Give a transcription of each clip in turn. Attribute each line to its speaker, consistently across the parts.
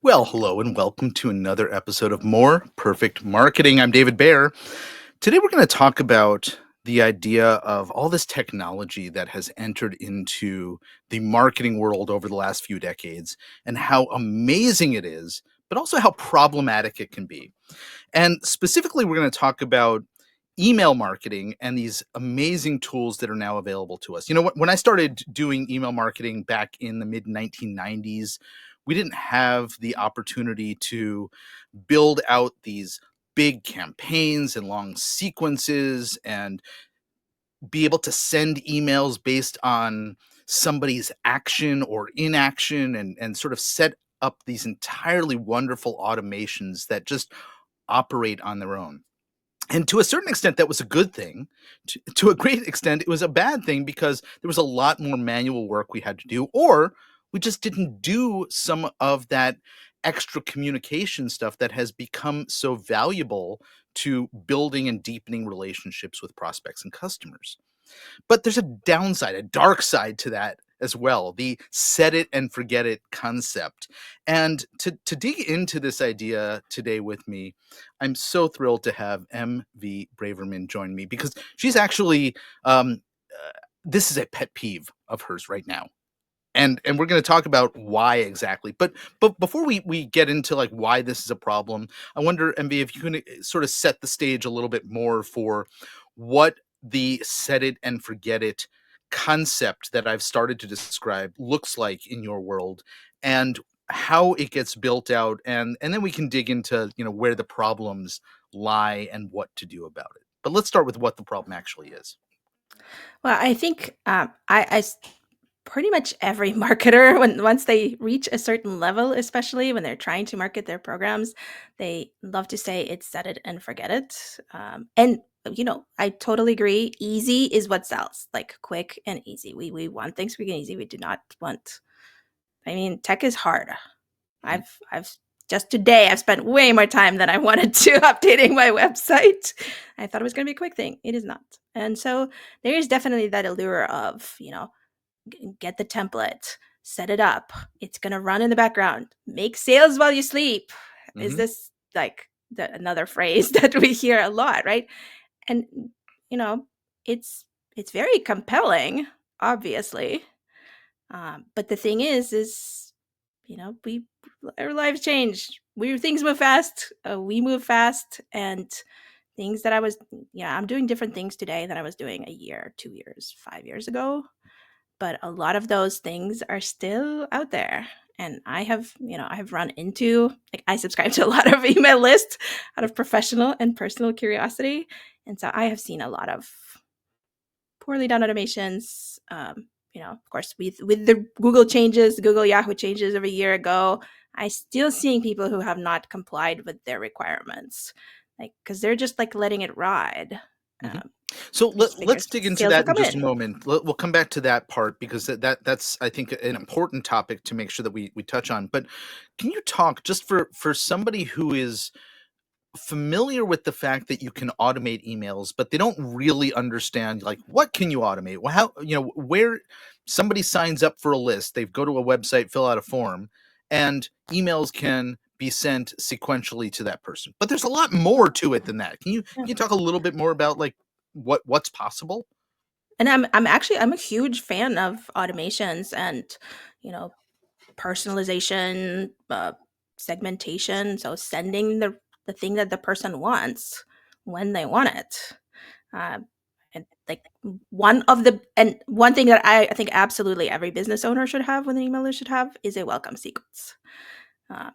Speaker 1: Well, hello and welcome to another episode of More Perfect Marketing. I'm David Baer. Today we're going to talk about the idea of all this technology that has entered into the marketing world over the last few decades and how amazing it is, but also how problematic it can be. And specifically, we're going to talk about email marketing and these amazing tools that are now available to us. When I started doing email marketing back in the mid 1990s, we didn't have the opportunity to build out these big campaigns and long sequences and be able to send emails based on somebody's action or inaction and sort of set up these entirely wonderful automations that just operate on their own. And to a certain extent, that was a good thing. To a great extent, it was a bad thing because there was a lot more manual work we had to do, or we just didn't do some of that extra communication stuff that has become so valuable to building and deepening relationships with prospects and customers. But there's a downside, a dark side to that as well, the set it and forget it concept. And to dig into this idea today with me, I'm so thrilled to have MV Braverman join me because she's actually this is a pet peeve of hers right now. And we're going to talk about why exactly. But before we get into like why this is a problem, I wonder, MV, if you can sort of set the stage a little bit more for what the set it and forget it concept that I've started to describe looks like in your world and how it gets built out, and then we can dig into where the problems lie and what to do about it. But let's start with what the problem actually is.
Speaker 2: Well, I think pretty much every marketer, when once they reach a certain level, especially when they're trying to market their programs, they love to say it's set it and forget it. I totally agree. Easy is what sells, like quick and easy. We want things quick and easy. We do not want. I mean, tech is hard.
Speaker 1: Mhm.
Speaker 2: I've just today I've spent way more time than I wanted to updating my website. I thought it was going to be a quick thing. It is not. And so there is definitely that allure of, get the template, set it up. It's going to run in the background. Make sales while you sleep. Is
Speaker 1: Mhm.
Speaker 2: this like another phrase that we hear a lot, right? And you know, it's it's very compelling, obviously. But the thing is, we our lives change. We things move fast. We move fast, and things that I'm doing different things today than I was doing a year, 2 years, 5 years ago. But a lot of those things are still out there. And I have run into, like, I subscribe to a lot of email lists out of professional and personal curiosity. And so I have seen a lot of poorly done automations. Of course, with the Google changes, Google Yahoo changes of a year ago, I still seeing people who have not complied with their requirements, like because they're just like letting it ride.
Speaker 1: Mhm.
Speaker 2: Um,
Speaker 1: So
Speaker 2: they just figure
Speaker 1: let's dig into
Speaker 2: sales will
Speaker 1: that in
Speaker 2: come
Speaker 1: just a
Speaker 2: in.
Speaker 1: moment. We'll come back to that part because that's I think an important topic to make sure that we touch on. But can you talk just for somebody who is familiar with the fact that you can automate emails, but they don't really understand like what can you automate? Well, how where somebody signs up for a list, they go to a website, fill out a form, and emails can be sent sequentially to that person. But there's a lot more to it than that. Can you talk a little bit more about like what's possible?
Speaker 2: And I'm a huge fan of automations and, you know, personalization, segmentation. So sending the thing that the person wants when they want it. Uh, and like one thing that I think absolutely every business owner should have, when an emailer should have, is a welcome sequence. Uh,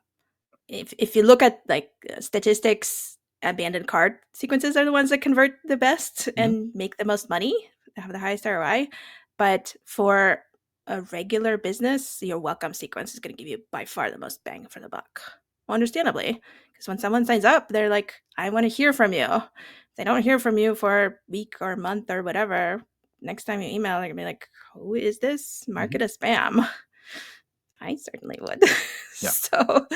Speaker 2: if you look at like statistics, abandoned cart sequences are the ones that convert the best
Speaker 1: Mhm.
Speaker 2: and make the most money, have the highest ROI. But for a regular business, your welcome sequence is going to give you by far the most bang for the buck. Understandably, because when someone signs up, they're like, "I want to hear from you." If they don't hear from you for a week or a month or whatever, next time you email, they're gonna be like, "Who is this? Mark
Speaker 1: Mhm.
Speaker 2: it as spam." I certainly would.
Speaker 1: Yeah.
Speaker 2: So,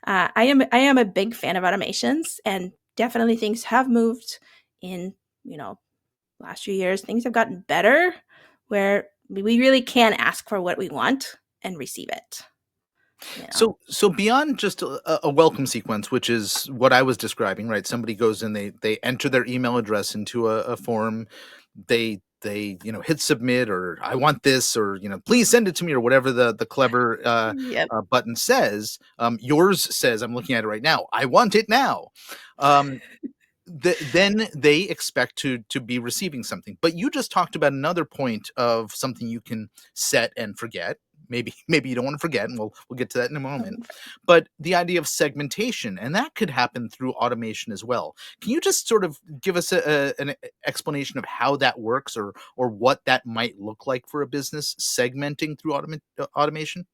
Speaker 2: I am a big fan of automations, and definitely things have moved in, you know, last few years. Things have gotten better where we really can ask for what we want and receive it. you know.
Speaker 1: So beyond just a welcome sequence, which is what I was describing, right? Somebody goes in, they enter their email address into a form, they hit submit, or I want this, or please send it to me, or whatever the clever
Speaker 2: Yep.
Speaker 1: button says. Yours says, I'm looking at it right now, I want it now. Um, then they expect to be receiving something. But you just talked about another point of something you can set and forget. Maybe you don't want to forget, and we'll get to that in a moment. But the idea of segmentation, and that could happen through automation as well. Can you just sort of give us an explanation of how that works, or what that might look like for a business segmenting through automation?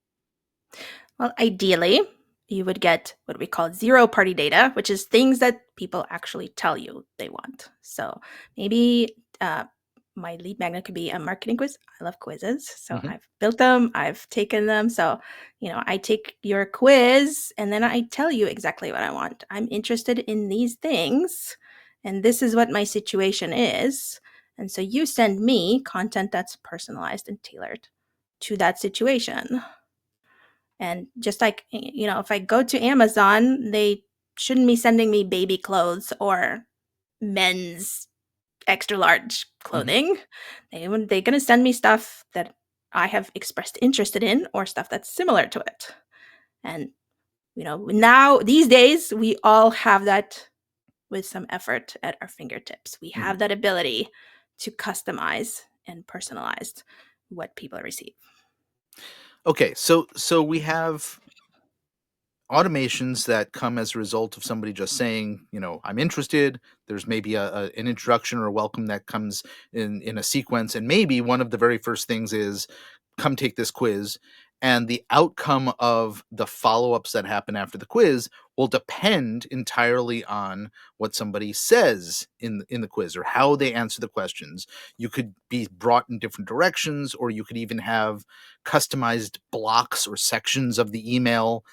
Speaker 2: Well, ideally, you would get what we call zero party data, which is things that people actually tell you they want. So maybe my lead magnet could be a marketing quiz. I love quizzes. So
Speaker 1: Hmm.
Speaker 2: I've built them, I've taken them. So, I take your quiz and then I tell you exactly what I want. I'm interested in these things, and this is what my situation is. And so you send me content that's personalized and tailored to that situation. And just like, if I go to Amazon, they shouldn't be sending me baby clothes or men's extra large
Speaker 1: Hmm.
Speaker 2: clothing. They're going to send me stuff that I have expressed interested in, or stuff that's similar to it. And now these days we all have that with some effort at our fingertips. We
Speaker 1: Hmm.
Speaker 2: have that ability to customize and personalize what people receive.
Speaker 1: Okay, so we have automations that come as a result of somebody just saying, I'm interested. There's maybe an introduction or a welcome that comes in a sequence, and maybe one of the very first things is, come take this quiz. And the outcome of the follow-ups that happen after the quiz will depend entirely on what somebody says in the quiz, or how they answer the questions. You could be brought in different directions, or you could even have customized blocks or sections of the email,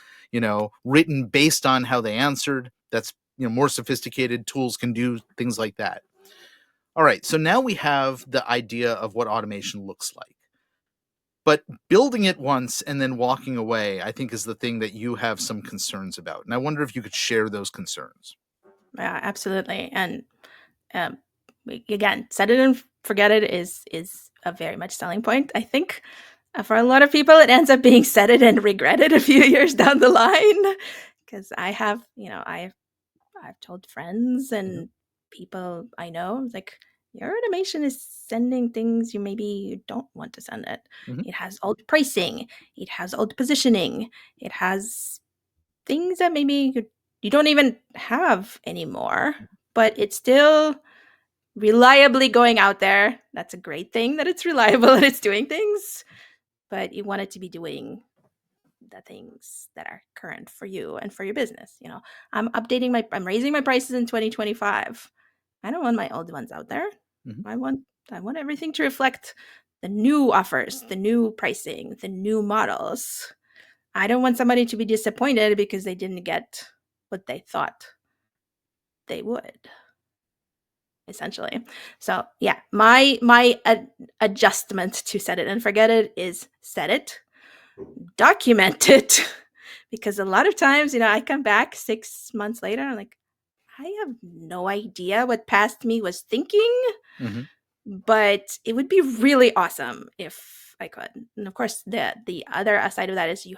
Speaker 1: written based on how they answered. That's, more sophisticated tools can do things like that. All right, so now we have the idea of what automation looks like. But building it once and then walking away, I think, is the thing that you have some concerns about. And I wonder if you could share those concerns.
Speaker 2: Yeah, absolutely. And um, again, set it and forget it is a very much selling point. I think for a lot of people, it ends up being set it and regret it a few years down the line. Because I've told friends
Speaker 1: Mhm,
Speaker 2: and people I know, like, your automation is sending things you don't want to send it.
Speaker 1: mhm,
Speaker 2: It has old pricing, it has old positioning, it has things that maybe you don't even have anymore, but it's still reliably going out there. That's a great thing that it's reliable and it's doing things, but you want it to be doing the things that are current for you and for your business. I'm raising my prices in 2025. I don't want my old ones out there.
Speaker 1: mhm.
Speaker 2: I want I want everything to reflect the new offers, the new pricing, the new models. I don't want somebody to be disappointed because they didn't get what they thought they would, essentially. So, yeah, my adjustment to set it and forget it is set it, document it, because a lot of times, I come back 6 months later, I'm like, I have no idea what past me was thinking,
Speaker 1: Mhm.
Speaker 2: but it would be really awesome if I could. And of course, the other side of that is you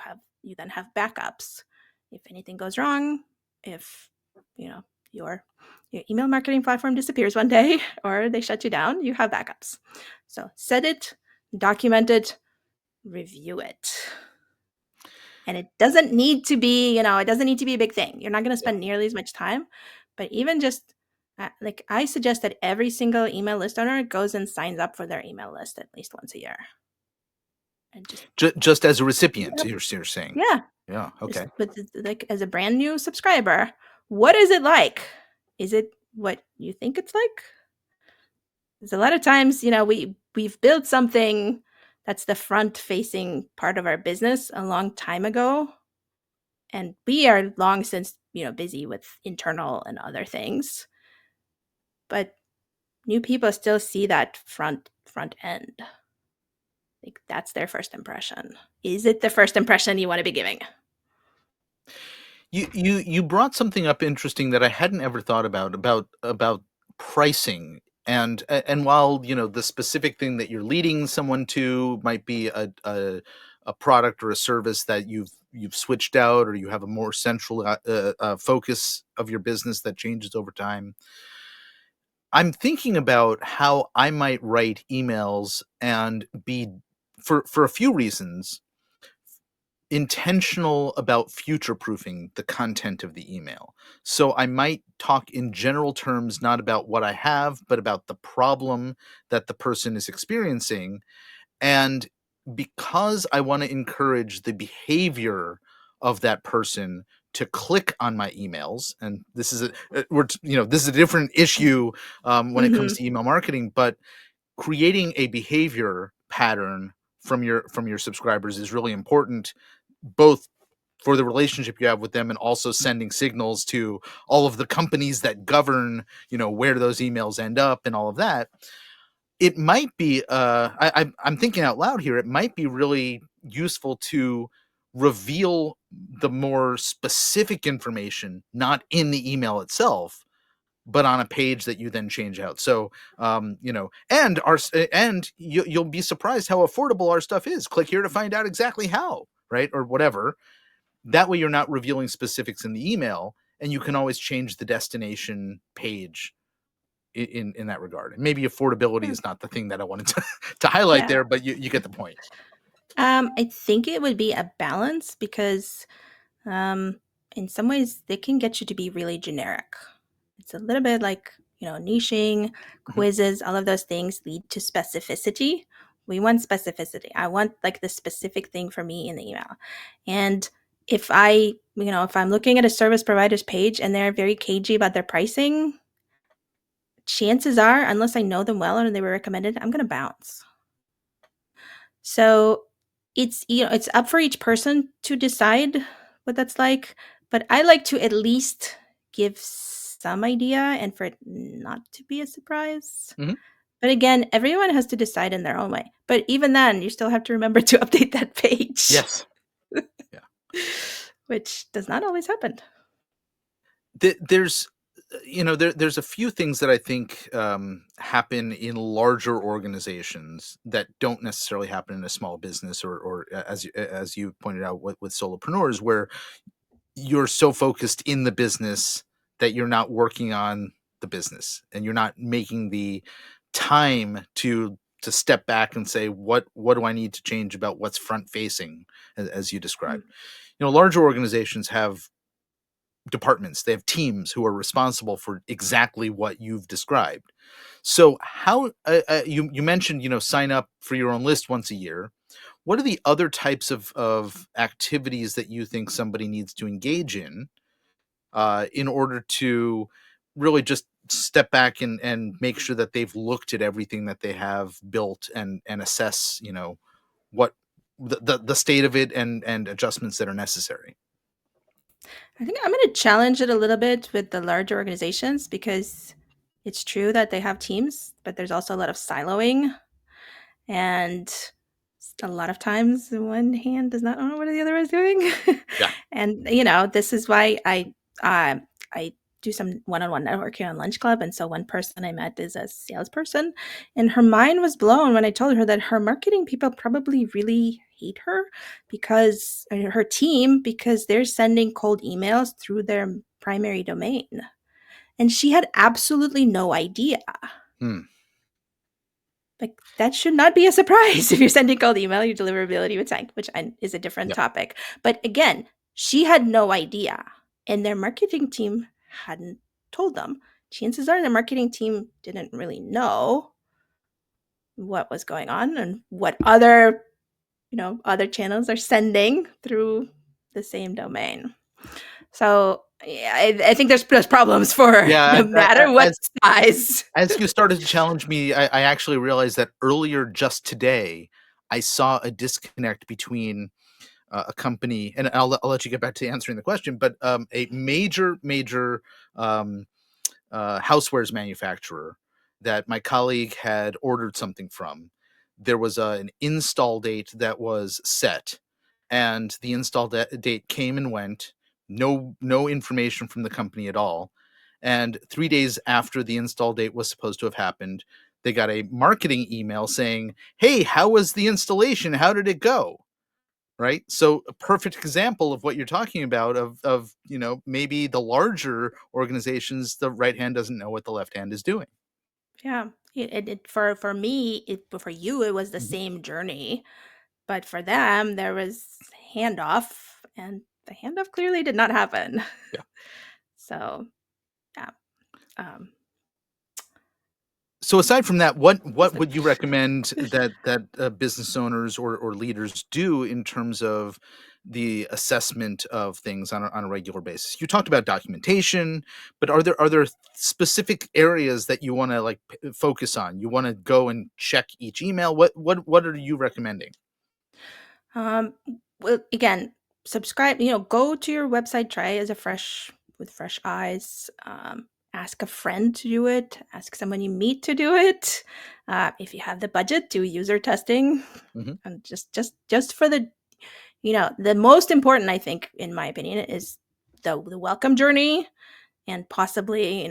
Speaker 2: then have backups. If anything goes wrong, if you know your your email marketing platform disappears one day or they shut you down, you have backups. So set it, document it, review it. And it doesn't need to be, it doesn't need to be a big thing. You're not going to
Speaker 1: Yeah.
Speaker 2: spend nearly as much time, but even just like, I suggest that every single email list owner goes and signs up for their email list at least once a year, and just
Speaker 1: Just as a
Speaker 2: see
Speaker 1: recipient,
Speaker 2: it.
Speaker 1: you're saying.
Speaker 2: Yeah,
Speaker 1: Yeah.
Speaker 2: just
Speaker 1: Okay.
Speaker 2: like, as a brand new subscriber, what is it like? Is it what you think it's like? Because a lot of times, we've built something that's the front facing part of our business a long time ago, and we are long since busy with internal and other things, but new people still see that front end. Like, that's their first impression. Is it the first impression you want to be giving?
Speaker 1: You brought something up interesting that I hadn't ever thought about pricing. And while, the specific thing that you're leading someone to might be a product or a service that you've switched out, or you have a more central focus of your business that changes over time. I'm thinking about how I might write emails and be, for a few reasons, intentional about future proofing the content of the email. So I might talk in general terms, not about what I have, but about the problem that the person is experiencing. And because I want to encourage the behavior of that person to click on my emails, and this is this is a different issue when it comes
Speaker 2: Mhm.
Speaker 1: to email marketing, but creating a behavior pattern from your subscribers is really important, both for the relationship you have with them and also sending signals to all of the companies that govern, where those emails end up and all of that. It might be I'm thinking out loud here, it might be really useful to reveal the more specific information not in the email itself, but on a page that you then change out. So, you'll be surprised how affordable our stuff is. Click here to find out exactly how, right? Or whatever. That way, you're not revealing specifics in the email, and you can always change the destination page in that regard. And maybe affordability
Speaker 2: Hmm.
Speaker 1: is not the thing that I wanted to highlight
Speaker 2: Yeah.
Speaker 1: there, but you get the point.
Speaker 2: I think it would be a balance because Um, in some ways, they can get you to be really generic. It's a little bit like, niching,
Speaker 1: Mhm.
Speaker 2: quizzes, all of those things lead to specificity. We want specificity. I want like the specific thing for me in the email. And if I'm looking at a service provider's page and they're very cagey about their pricing, chances are, unless I know them well and they were recommended, I'm going to bounce. So it's up for each person to decide what that's like, but I like to at least give some idea and for it not to be a surprise.
Speaker 1: Mhm.
Speaker 2: But again, everyone has to decide in their own way. But even then, you still have to remember to update that page,
Speaker 1: Yes. Yeah.
Speaker 2: which does not always happen.
Speaker 1: There's there's a few things that I think happen in larger organizations that don't necessarily happen in a small business, or as you pointed out with solopreneurs, where you're so focused in the business that you're not working on the business, and you're not making the time to step back and say, what do I need to change about what's front facing, as you
Speaker 2: Mm.
Speaker 1: described. Larger organizations have departments, they have teams who are responsible for exactly what you've described. So how you mentioned, sign up for your own list once a year. What are the other types of activities that you think somebody needs to engage in order to really just step back and make sure that they've looked at everything that they have built, and assess, what the state of it, and adjustments that are necessary?
Speaker 2: I think I'm going to challenge it a little bit with the larger organizations because it's true that they have teams, but there's also a lot of siloing. And a lot of times one hand does not know what the other is doing.
Speaker 1: Yeah.
Speaker 2: And this is why I do some one-on-one networking on lunch club. And so one person I met is a salesperson, and her mind was blown when I told her that her marketing people probably really hate her because her team, because they're sending cold emails through their primary domain, and she had absolutely no idea.
Speaker 1: Hmm.
Speaker 2: Like, that should not be a surprise. If you're sending cold email, your deliverability would tank, which is a different
Speaker 1: Yeah.
Speaker 2: topic. But again, she had no idea, and their marketing team hadn't told them. Chances are their marketing team didn't really know what was going on and what other channels are sending through the same domain. So yeah, I think there's problems for
Speaker 1: Yeah.
Speaker 2: no matter what size.
Speaker 1: As you started to challenge me, I actually realized that earlier just today, I saw a disconnect between a company, and I'll let you get back to answering the question, but a major um, housewares manufacturer that my colleague had ordered something from. There was an install date that was set, and the install date came and went. no information from the company at all. And 3 days after the install date was supposed to have happened, they got a marketing email saying, "Hey, how was the installation? How did it go?" Right? So a perfect example of what you're talking about, of maybe the larger organizations, the right hand doesn't know what the left hand is doing.
Speaker 2: Yeah. For me, for you, it was the
Speaker 1: Mhm.
Speaker 2: same journey, but for them, there was handoff, and the handoff clearly did not happen.
Speaker 1: Yeah.
Speaker 2: So, yeah, um,
Speaker 1: So aside from that, what
Speaker 2: just
Speaker 1: would you recommend that business owners or leaders do in terms of the assessment of things on a regular basis? You talked about documentation, but are there specific areas that you want to like focus on? You want to go and check each email. What are you recommending?
Speaker 2: Um, well, again, subscribe, go to your website, try as a fresh with fresh eyes. Ask a friend to do it, ask someone you meet to do it. If you have the budget, do user testing.
Speaker 1: Hmm.
Speaker 2: And just for the most important, I think, in my opinion, is the welcome journey, and possibly,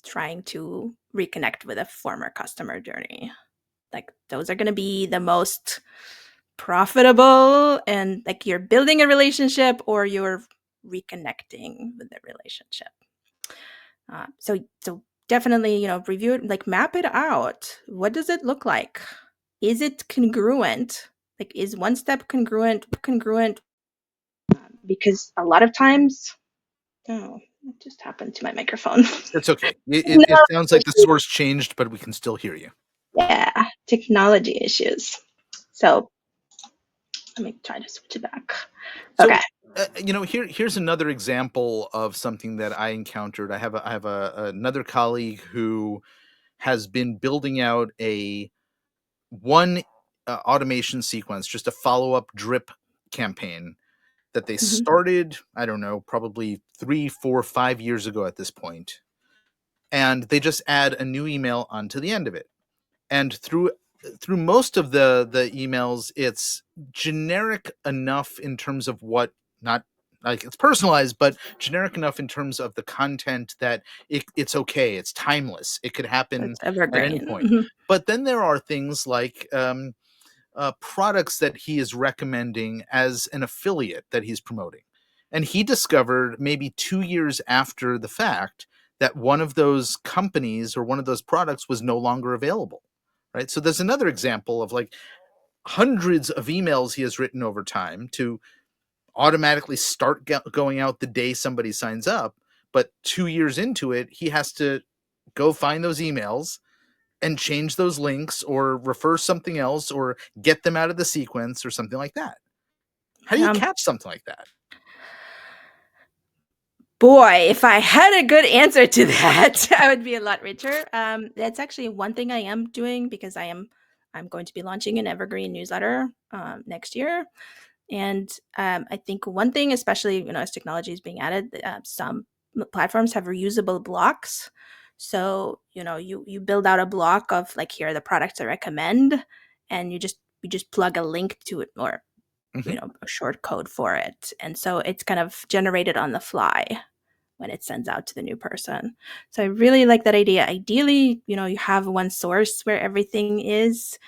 Speaker 2: trying to reconnect with a former customer journey. Like those are going to be the most profitable, and like you're building a relationship or you're reconnecting with the relationship. So definitely, review it, like map it out. What does it look like? Is it congruent? Like, is one step congruent? Because a lot of times, oh, what just happened to my microphone?
Speaker 1: It's okay. It
Speaker 2: Technology
Speaker 1: sounds like the
Speaker 2: issues.
Speaker 1: source changed, but we can still hear you.
Speaker 2: Yeah, technology issues. So let me try to switch it back. Okay.
Speaker 1: So, here's another example of something that I encountered. I have another colleague who has been building out a one automation sequence, just a follow up drip campaign that they
Speaker 2: Hmm.
Speaker 1: started. I don't know, probably 3, 4, 5 years ago at this point, and they just add a new email onto the end of it. And through most of the emails, it's generic enough in terms of what, not like it's personalized, but generic enough in terms of the content that it's okay, it's timeless, it could happen
Speaker 2: It's
Speaker 1: at any
Speaker 2: evergreen.
Speaker 1: point. But then there are things like products that he is recommending as an affiliate that he's promoting. And he discovered maybe 2 years after the fact that one of those companies or one of those products was no longer available. Right. So there's another example of like hundreds of emails he has written over time to automatically start going out the day somebody signs up. But 2 years into it, he has to go find those emails and change those links or refer something else or get them out of the sequence or something like that. How do you
Speaker 2: Yeah.
Speaker 1: catch something like that?
Speaker 2: Boy, if I had a good answer to that, I would be a lot richer. That's actually one thing I am doing, because I'm going to be launching an evergreen newsletter next year. And I think one thing, especially as technology is being added, some platforms have reusable blocks. So you build out a block of, like, here are the products I recommend, and you just plug a link to it, or
Speaker 1: Hmm.
Speaker 2: a short code for it, and so it's kind of generated on the fly when it sends out to the new person. So I really like that idea. Ideally, you have one source where everything is.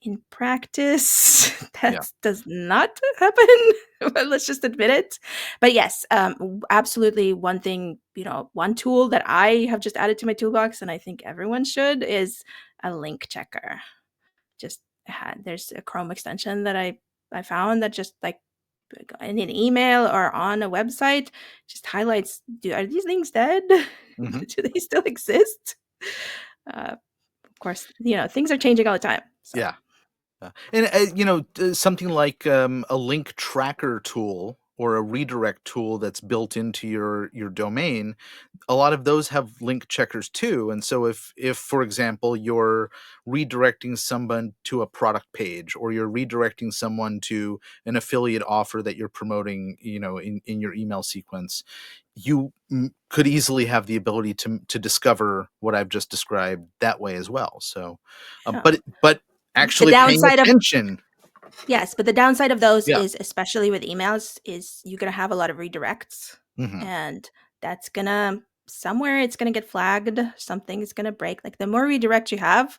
Speaker 2: In practice,
Speaker 1: Yeah.
Speaker 2: that does not happen. But let's just admit it. But yes, absolutely. One thing, one tool that I have just added to my toolbox, and I think everyone should, is a link checker. Just there's a Chrome extension that I found that just, like, in an email or on a website, just highlights, are these things dead?
Speaker 1: Hmm.
Speaker 2: Do they still exist? Of course, things are changing all the time. So
Speaker 1: Yeah. And something like a link tracker tool or a redirect tool that's built into your domain, a lot of those have link checkers too. And so if for example you're redirecting someone to a product page, or you're redirecting someone to an affiliate offer that you're promoting, in your email sequence, you could easily have the ability to discover what I've just described that way as well. So
Speaker 2: yeah.
Speaker 1: but
Speaker 2: The
Speaker 1: actually paying
Speaker 2: downside of
Speaker 1: attention.
Speaker 2: Yes, but the downside of those
Speaker 1: Yeah.
Speaker 2: is, especially with emails, is you're gonna have a lot of redirects,
Speaker 1: Hmm.
Speaker 2: and that's gonna somewhere it's gonna get flagged. Something is gonna break. Like the more redirects you have,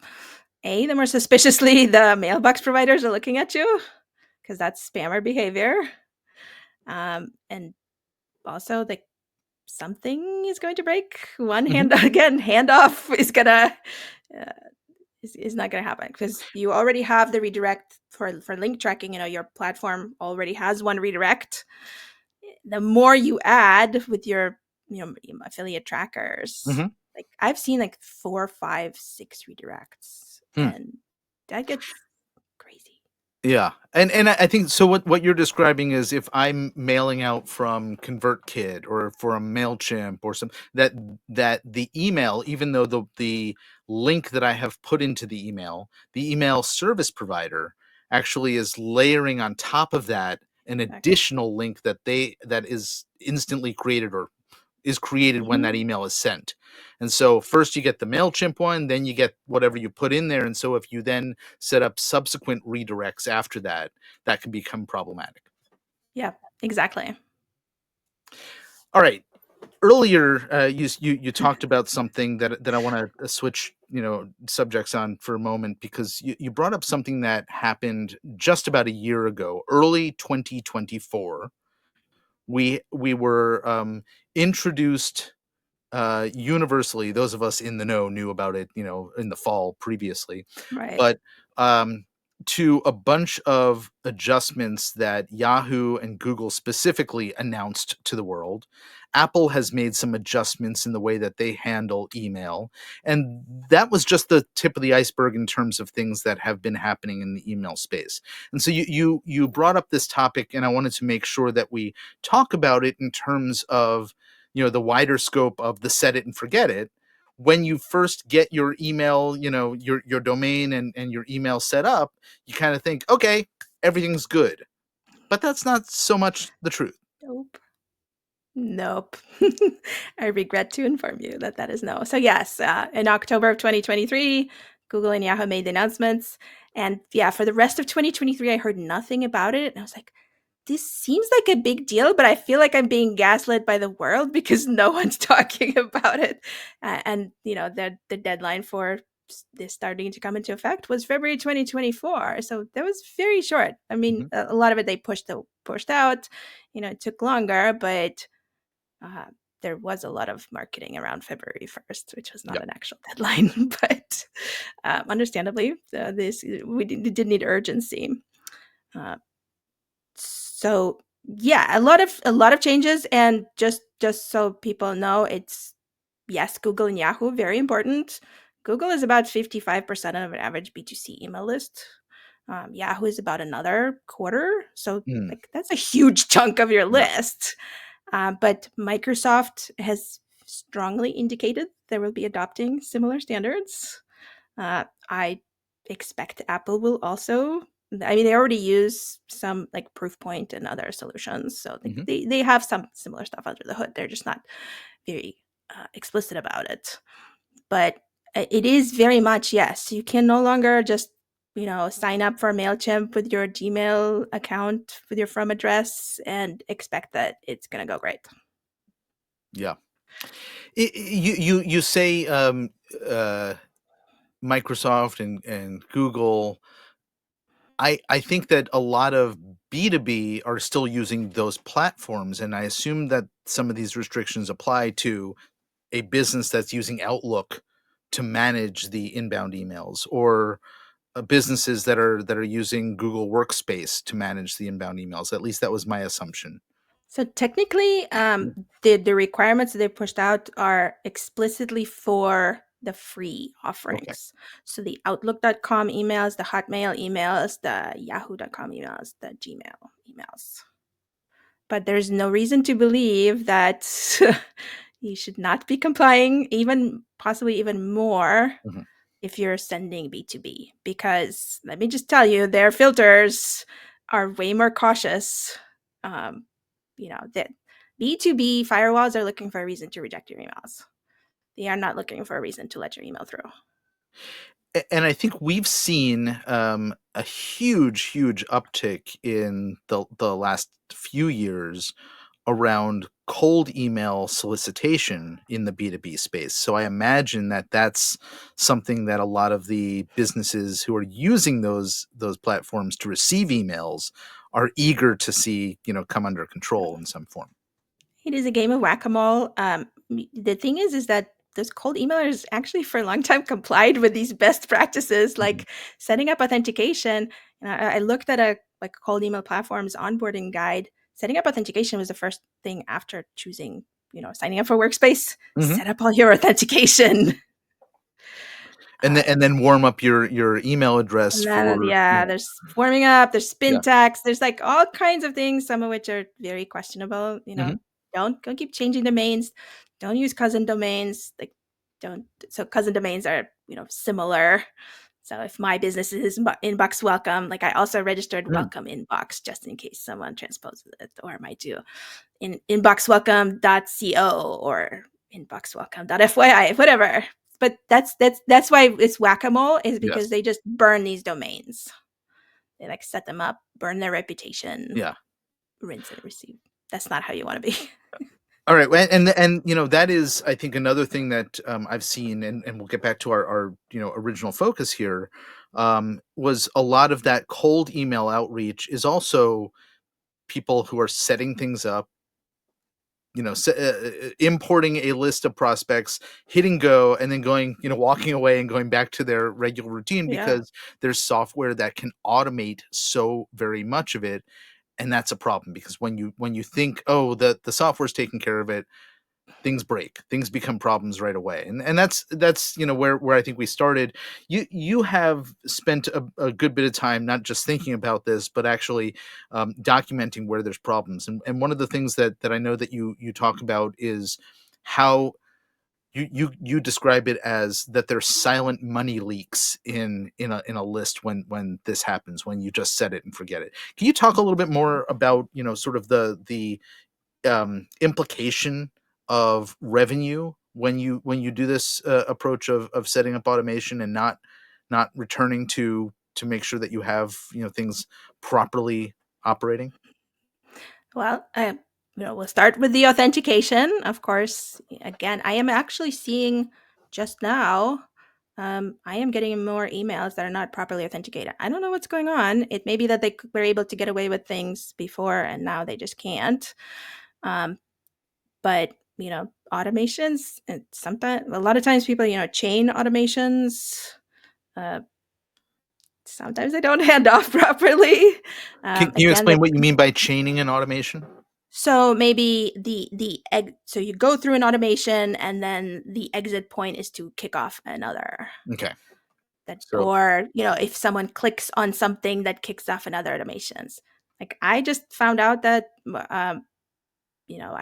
Speaker 2: the more suspiciously the mailbox providers are looking at you because that's spammer behavior. And also, like something is going to break. One
Speaker 1: Hmm.
Speaker 2: hand again, handoff is gonna uh, is not going to happen because you already have the redirect for link tracking. You know, your platform already has one redirect. The more you add with your, affiliate trackers,
Speaker 1: Hmm.
Speaker 2: like I've seen like 4, 5, 6 redirects,
Speaker 1: Hmm.
Speaker 2: and that gets crazy.
Speaker 1: Yeah, and I think so. What you're describing is if I'm mailing out from ConvertKit or from Mailchimp or some that the email, even though the link that I have put into the email service provider actually is layering on top of that an
Speaker 2: Exactly.
Speaker 1: additional link that is instantly created or is created when that
Speaker 2: Mhm.
Speaker 1: email is sent. And so first you get the MailChimp one, then you get whatever you put in there. And so if you then set up subsequent redirects after that, that can become problematic.
Speaker 2: Yeah, exactly.
Speaker 1: All right. Earlier, you talked about something that I want to switch subjects on for a moment because you brought up something that happened just about a year ago, early 2024. We were introduced universally, those of us in the know knew about it, in the fall previously,
Speaker 2: Right.
Speaker 1: but to a bunch of adjustments that Yahoo and Google specifically announced to the world. Apple has made some adjustments in the way that they handle email. And that was just the tip of the iceberg in terms of things that have been happening in the email space. And so you brought up this topic, and I wanted to make sure that we talk about it in terms of the wider scope of the set it and forget it. When you first get your email, your domain and your email set up, you kind of think, okay, everything's good. But that's not so much the truth.
Speaker 2: Nope. Nope. I regret to inform you that that is no. So yes, in October of 2023, Google and Yahoo made the announcements, and yeah, for the rest of 2023, I heard nothing about it, and I was like, "This seems like a big deal," but I feel like I'm being gaslit by the world because no one's talking about it. And the deadline for this starting to come into effect was February 2024, so that was very short. I mean,
Speaker 1: Mhm.
Speaker 2: a lot of it they pushed out. It took longer, but uh, there was a lot of marketing around February 1st, which was not
Speaker 1: Yep.
Speaker 2: an actual deadline, but understandably, we did need urgency. Uh, so yeah, a lot of changes, and just so people know, it's yes, Google and Yahoo very important. Google is about 55% of an average B2C email list. Yahoo is about another quarter, so
Speaker 1: Mm.
Speaker 2: like that's a huge chunk of your
Speaker 1: Yeah.
Speaker 2: list. But Microsoft has strongly indicated they will be adopting similar standards. I expect Apple will also. I mean, they already use some like Proofpoint and other solutions, so like
Speaker 1: Hmm.
Speaker 2: they have some similar stuff under the hood. They're just not very explicit about it. But it is very much yes. You can no longer just sign up for Mailchimp with your Gmail account with your from address and expect that it's gonna go great.
Speaker 1: Yeah. You say uh, Microsoft and Google. I think that a lot of B2B are still using those platforms, and I assume that some of these restrictions apply to a business that's using Outlook to manage the inbound emails, or businesses that are using Google Workspace to manage the inbound emails. At least that was my assumption.
Speaker 2: So technically,
Speaker 1: Mm.
Speaker 2: the requirements that they pushed out are explicitly for the free
Speaker 1: Okay.
Speaker 2: offerings. So the Outlook.com emails, the Hotmail emails, the Yahoo.com emails, the Gmail emails. But there's no reason to believe that you should not be complying, even possibly even more
Speaker 1: Mhm.
Speaker 2: if you're sending B2B. Because let me just tell you, their filters are way more cautious. Um, that B2B firewalls are looking for a reason to reject your emails. They are not looking for a reason to let your email through.
Speaker 1: And I think we've seen a huge uptick in the last few years around cold email solicitation in the B2B space. So I imagine that that's something that a lot of the businesses who are using those platforms to receive emails are eager to see, come under control in some form.
Speaker 2: It is a game of whack-a-mole. The thing is that those cold emailers actually for a long time complied with these best practices,
Speaker 1: Mhm.
Speaker 2: like setting up authentication. And I looked at a like cold email platform's onboarding guide. Setting up authentication was the first thing after choosing, signing up for Workspace.
Speaker 1: Mhm.
Speaker 2: Set up all your authentication. Uh,
Speaker 1: And then warm up your email address
Speaker 2: And then,
Speaker 1: for,
Speaker 2: yeah, there's warming up, there's spin
Speaker 1: yeah.
Speaker 2: tags, there's like all kinds of things, some of which are very questionable.
Speaker 1: Mhm.
Speaker 2: Don't keep changing domains. Don't use cousin domains. Like, don't. So cousin domains are similar. So if my business is inbox welcome, like I also registered
Speaker 1: Mm.
Speaker 2: welcome inbox just in case someone transposes it, or I might do in inboxwelcome.co or inboxwelcome.fyi, whatever. But that's why it's whack-a-mole, is because
Speaker 1: Yes.
Speaker 2: they just burn these domains. They like set them up, burn their reputation,
Speaker 1: Yeah.
Speaker 2: rinse and repeat. That's not how you want to be.
Speaker 1: All right, well, and that is, I think, another thing that I've seen, and we'll get back to our original focus here, was a lot of that cold email outreach is also people who are setting things up, importing a list of prospects, hitting go, and then going, walking away and going back to their regular routine
Speaker 2: Yeah.
Speaker 1: because there's software that can automate so very much of it, and that's a problem because when you think, oh, the software's taking care of it, things break, things become problems right away, and that's where I think we started. You have spent a good bit of time not just thinking about this but actually documenting where there's problems, and one of the things that I know that you talk about is how you describe it as that there's silent money leaks in a list when this happens, when you just set it and forget it. Can you talk a little bit more about sort of the implication of revenue when you do this approach of setting up automation and not returning to make sure that you have things properly operating?
Speaker 2: Well, we'll start with the authentication. Of course, again, I am actually seeing just now, I am getting more emails that are not properly authenticated. I don't know what's going on. It may be that they were able to get away with things before and now they just can't. Um, but, automations, and sometimes, a lot of times people, chain automations. Uh, Sometimes they don't hand off properly.
Speaker 1: Can you
Speaker 2: Again,
Speaker 1: explain
Speaker 2: like
Speaker 1: what you mean by chaining and automation?
Speaker 2: so maybe so you go through an automation and then the exit point is to kick off another,
Speaker 1: Okay.
Speaker 2: that,
Speaker 1: So
Speaker 2: or if someone clicks on something that kicks off another automations. Like I just found out that I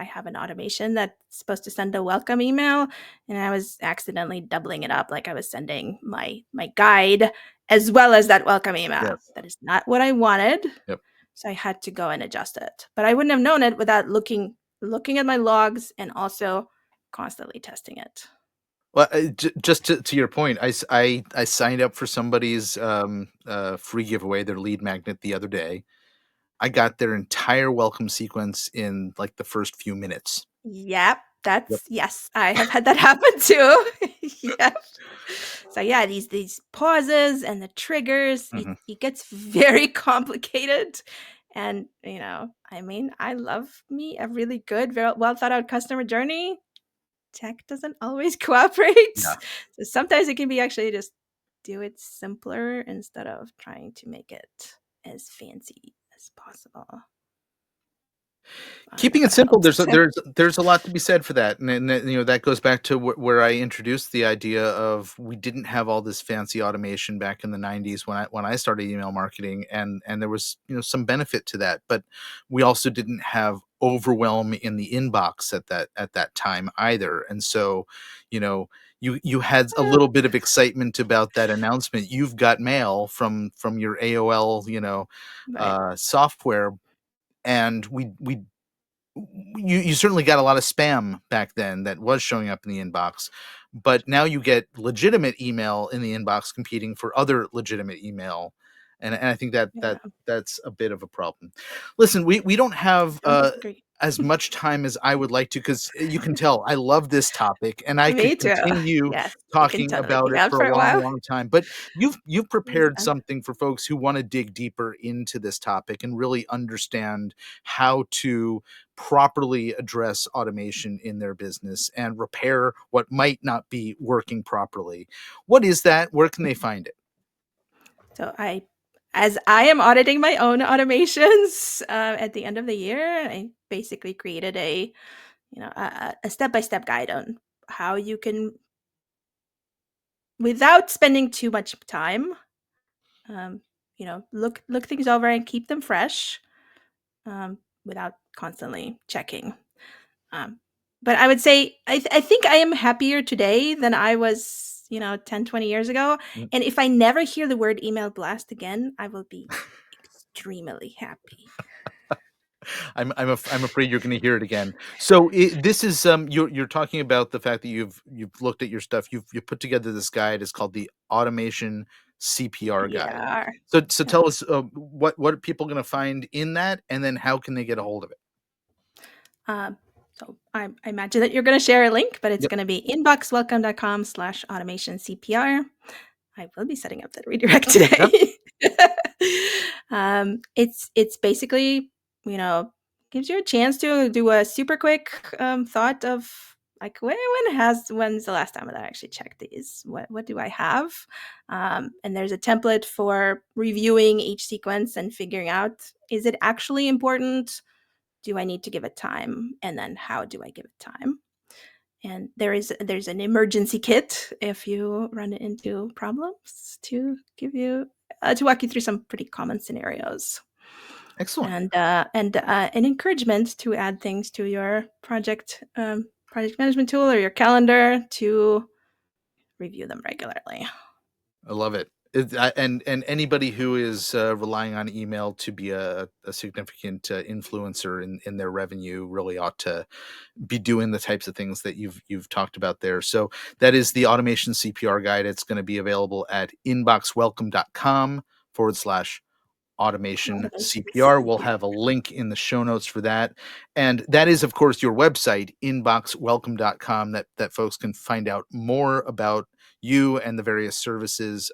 Speaker 2: have an automation that's supposed to send a welcome email, and I was accidentally doubling it up, like I was sending my guide as well as that welcome email.
Speaker 1: yes.
Speaker 2: That is not what I wanted.
Speaker 1: Yep.
Speaker 2: So I had to go and adjust it. But I wouldn't have known it without looking at my logs and also constantly testing it.
Speaker 1: Well, just to your point, I signed up for somebody's free giveaway, their lead magnet, the other day. I got their entire welcome sequence in like the first few minutes.
Speaker 2: Yep,
Speaker 1: Yep.
Speaker 2: yes, I have had that happen too. Yep. So yeah, these pauses and the triggers, it,
Speaker 1: Mhm.
Speaker 2: it gets very complicated. And I mean, I love me a really good, very well thought out customer journey. Tech doesn't always cooperate.
Speaker 1: Yeah.
Speaker 2: So sometimes it can be actually just do it simpler instead of trying to make it as fancy as possible. I don't know
Speaker 1: Keeping
Speaker 2: if
Speaker 1: it
Speaker 2: that
Speaker 1: simple,
Speaker 2: helps.
Speaker 1: there's a lot to be said for that, and that goes back to where I introduced the idea of we didn't have all this fancy automation back in the '90s when I started email marketing, and there was some benefit to that, but we also didn't have overwhelm in the inbox at that time either, and so you know you had a little bit of excitement about that announcement. You've got mail from your AOL
Speaker 2: Right.
Speaker 1: software, and you certainly got a lot of spam back then that was showing up in the inbox, but now you get legitimate email in the inbox competing for other legitimate email, and I think
Speaker 2: Yeah,
Speaker 1: that's a bit of a problem. Listen, we don't have
Speaker 2: don't disagree.
Speaker 1: as much time as I would like to, because you can tell I love this topic and I could
Speaker 2: Me too.
Speaker 1: continue
Speaker 2: Yes, we can
Speaker 1: talking
Speaker 2: totally
Speaker 1: about
Speaker 2: hang
Speaker 1: it
Speaker 2: out
Speaker 1: for a
Speaker 2: for a
Speaker 1: long,
Speaker 2: while.
Speaker 1: long time. But you've
Speaker 2: Yes,
Speaker 1: prepared something for folks who want to dig deeper into this topic and really understand how to properly address automation in their business and repair what might not be working properly. What is that? Where can they find it?
Speaker 2: So as I am auditing my own automations at the end of the year, I basically created a step-by-step guide on how you can, without spending too much time, um, look things over and keep them fresh, without constantly checking. Um, but I would say I think I am happier today than I was, 10, 20 years ago.
Speaker 1: Mm.
Speaker 2: And if I never hear the word email blast again, I will be extremely happy.
Speaker 1: I'm afraid you're going to hear it again. So this is you're talking about the fact that you've looked at your stuff. You've put together this guide. It's called the Automation CPR Guide.
Speaker 2: Yeah.
Speaker 1: So
Speaker 2: Yeah.
Speaker 1: tell us what are people going to find in that, and then how can they get a hold of it?
Speaker 2: Um, so I imagine that you're going to share a link, but it's
Speaker 1: Yep.
Speaker 2: going to be inboxwelcome.com/automation CPR. I will be setting up that redirect
Speaker 1: Yep.
Speaker 2: today. It's basically, gives you a chance to do a super quick thought of, like, when's the last time that I actually checked these? What do I have? And there's a template for reviewing each sequence and figuring out, is it actually important? Do I need to give it time? And then how do I give it time? And there's an emergency kit if you run into problems, to give you to walk you through some pretty common scenarios,
Speaker 1: Excellent.
Speaker 2: and an encouragement to add things to your project management tool or your calendar to review them regularly.
Speaker 1: I love it. And anybody who is relying on email to be a significant influencer in their revenue really ought to be doing the types of things that you've talked about there. So that is the Automation CPR Guide. It's going to be available at inboxwelcome.com/automation
Speaker 2: Automation
Speaker 1: CPR. We'll
Speaker 2: CPR.
Speaker 1: have a link in the show notes for that. And that is, of course, your website, inboxwelcome.com, that folks can find out more about you and the various services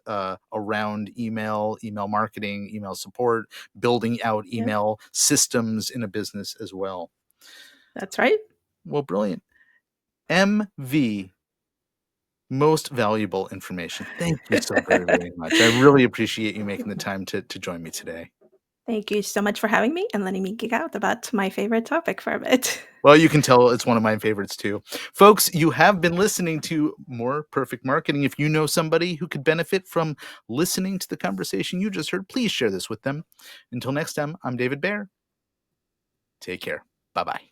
Speaker 1: around email marketing, email support, building out
Speaker 2: Yep,
Speaker 1: email systems in a business as well.
Speaker 2: that's right.
Speaker 1: Well, brilliant. MV, most valuable information. Thank you so very, very much. I really appreciate you making the time to join me today.
Speaker 2: Thank you so much for having me and letting me geek out about my favorite topic for a bit.
Speaker 1: Well, you can tell it's one of my favorites too. Folks, you have been listening to More Perfect Marketing. If you know somebody who could benefit from listening to the conversation you just heard, please share this with them. Until next time, I'm David Baer. Take care. Bye bye.